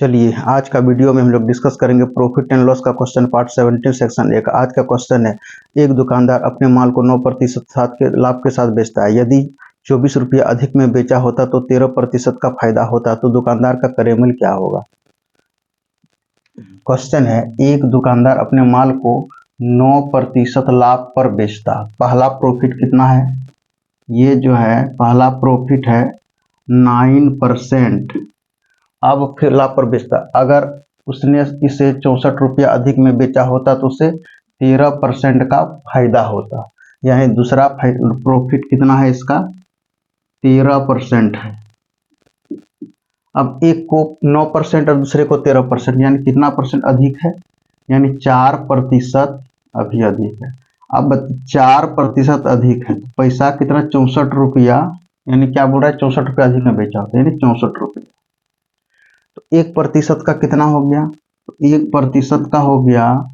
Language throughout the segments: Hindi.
चलिए आज का वीडियो में हम लोग डिस्कस करेंगे प्रॉफिट एंड लॉस का क्वेश्चन पार्ट 17 सेक्शन 1। आज का क्वेश्चन है, एक दुकानदार अपने माल को 9% साथ के लाभ के साथ बेचता है। यदि 24 रुपया अधिक में बेचा होता तो 13% का फायदा होता, तो दुकानदार का करेमल क्या होगा। क्वेश्चन है, एक दुकानदार अपने माल को 9% लाभ पर बेचता। पहला प्रॉफिट कितना है, ये जो है पहला प्रॉफिट है 9%। अब फिर लाभ पर बेचता, अगर उसने इसे 64 रुपया अधिक में बेचा होता तो उसे 13% का फायदा होता। यानी दूसरा प्रॉफिट कितना है इसका, 13% है। अब एक को 9% और दूसरे को 13%, यानी कितना परसेंट अधिक है, यानी 4% अभी अधिक है। अब 4% अधिक है, पैसा कितना 64 रुपया, यानी क्या बोल रहा है 64 रुपया अधिक में बेचा होता, यानी 64 रुपया। तो 1% का कितना हो गया, तो 1% का हो गया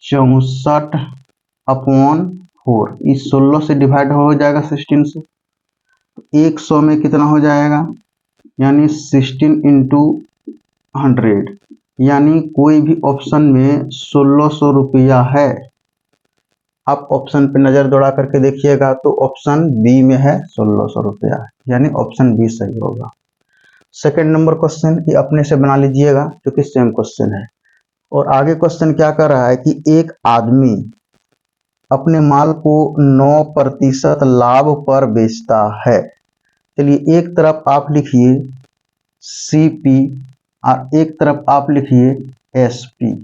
64/4। इस 16 से डिवाइड हो जाएगा 16 से, तो 100 में कितना हो जाएगा, यानी 16 × 100, यानी कोई भी ऑप्शन में 1600 रुपया है। आप ऑप्शन पे नजर दौड़ा करके देखिएगा तो ऑप्शन बी में है 1600 रुपया, यानी ऑप्शन बी सही होगा। सेकंड नंबर क्वेश्चन ये अपने से बना लीजिएगा क्योंकि सेम क्वेश्चन है। और आगे क्वेश्चन क्या कर रहा है कि एक आदमी अपने माल को 9% लाभ पर बेचता है। चलिए एक तरफ आप लिखिए CP और एक तरफ आप लिखिए SP।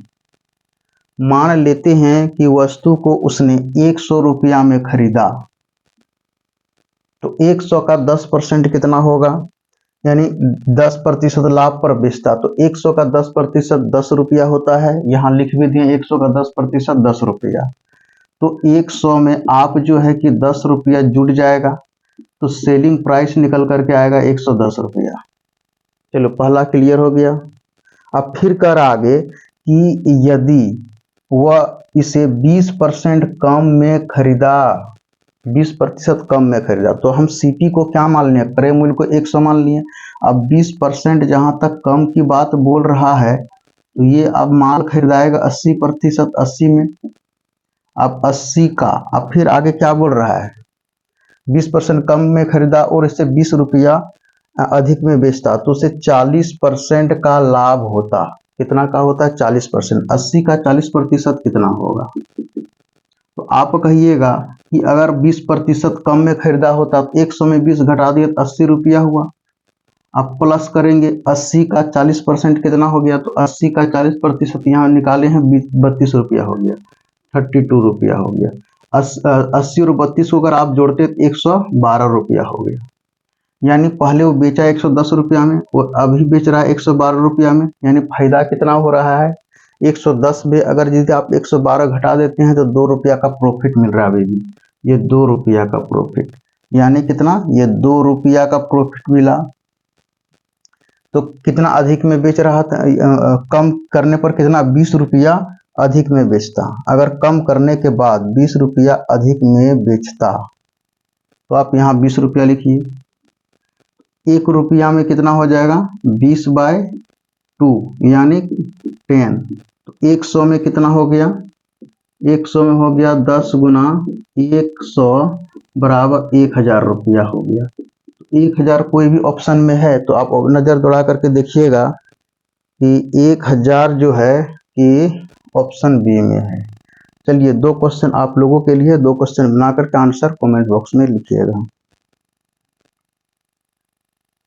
मान लेते हैं कि वस्तु को उसने 100 रुपया में खरीदा, तो 100 का 10% कितना होगा, यानी 10% लाभ पर बेचता, तो 100 का 10% 10 रुपया होता है। यहाँ लिख भी दिए 100 का 10% 10 रुपया। तो 100 में आप जो है कि 10 रुपया जुड़ जाएगा, तो सेलिंग प्राइस निकल करके आएगा 110 रुपया। चलो पहला क्लियर हो गया। अब फिर कर आगे कि यदि वह इसे 20% कम में खरीदा, 20% कम में खरीदा, तो हम CP को क्या मान लिए, क्रय मूल्य को 100 मान लिए। अब 20% जहां तक कम की बात बोल रहा है, तो ये अब माल खरीदाएगा 80%, 80 में। अब 80 का, अब फिर आगे क्या बोल रहा है, 20% कम में खरीदा और इससे 20 रुपया अधिक में बेचता, तो उसे 40% का लाभ होता। कितना का होता है, 40%। 80 का 40% कितना होगा, तो आप कहिएगा कि अगर 20% कम में खरीदा होता तो 100 में 20 घटा दिए तो 80 रुपया हुआ। आप प्लस करेंगे 80 का 40% कितना हो गया, तो 80 का 40% यहाँ निकाले हैं 32 रुपया हो गया, 32 रुपया हो गया। 80 और 32 को अगर आप जोड़ते तो 112 रुपया हो गया। यानी पहले वो बेचा 110 रुपया में और अभी बेच रहा है 112 रुपया में, यानी फायदा कितना हो रहा है, 110 में अगर यदि आप 112 घटा देते हैं तो 2 रुपया का प्रॉफिट मिल रहा है अभी भी, ये 2 रुपया का प्रॉफिट, यानी कितना, ये 2 रुपया का प्रॉफिट मिला। तो कितना अधिक में बेच रहा था, कम करने पर कितना, 20 रुपया अधिक में बेचता। अगर कम करने के बाद 20 रुपया अधिक में बेचता, तो आप यहाँ 20 रुपया लिखिए। 1 रुपया में कितना हो जाएगा, 20/2 यानी 10। तो 100 में कितना हो गया, 100 में हो गया 10 गुना 100 बराबर 1000 रुपया हो गया। 1000 कोई भी ऑप्शन में है तो आप नजर दौड़ा करके देखिएगा कि 1000 जो है कि ऑप्शन बी में है। चलिए 2 क्वेश्चन आप लोगों के लिए, 2 क्वेश्चन बना करके आंसर कमेंट बॉक्स में लिखिएगा।